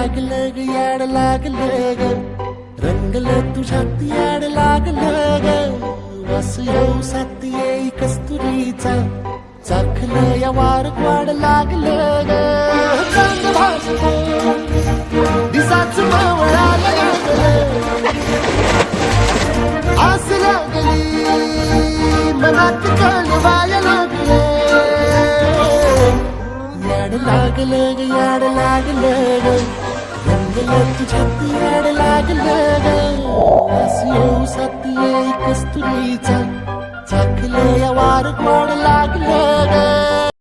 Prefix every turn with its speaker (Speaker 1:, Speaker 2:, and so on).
Speaker 1: लागलं ग याड लागलं ग रंगलं तुझ्यात याड लागलं ग वास येऊ साथ येई कस्तुरीचा चाखलं या वार वाड लागलं ग चांग भासलं दिसाच मावळाला लागलं आस लागली मनात कळवाया लागलं याड लागलं ग याड लागलं ग रंगलं तुझ्यात याड लागलं ग वास येऊ साथ येई कस्तुरीचा चाखलं या वार वाड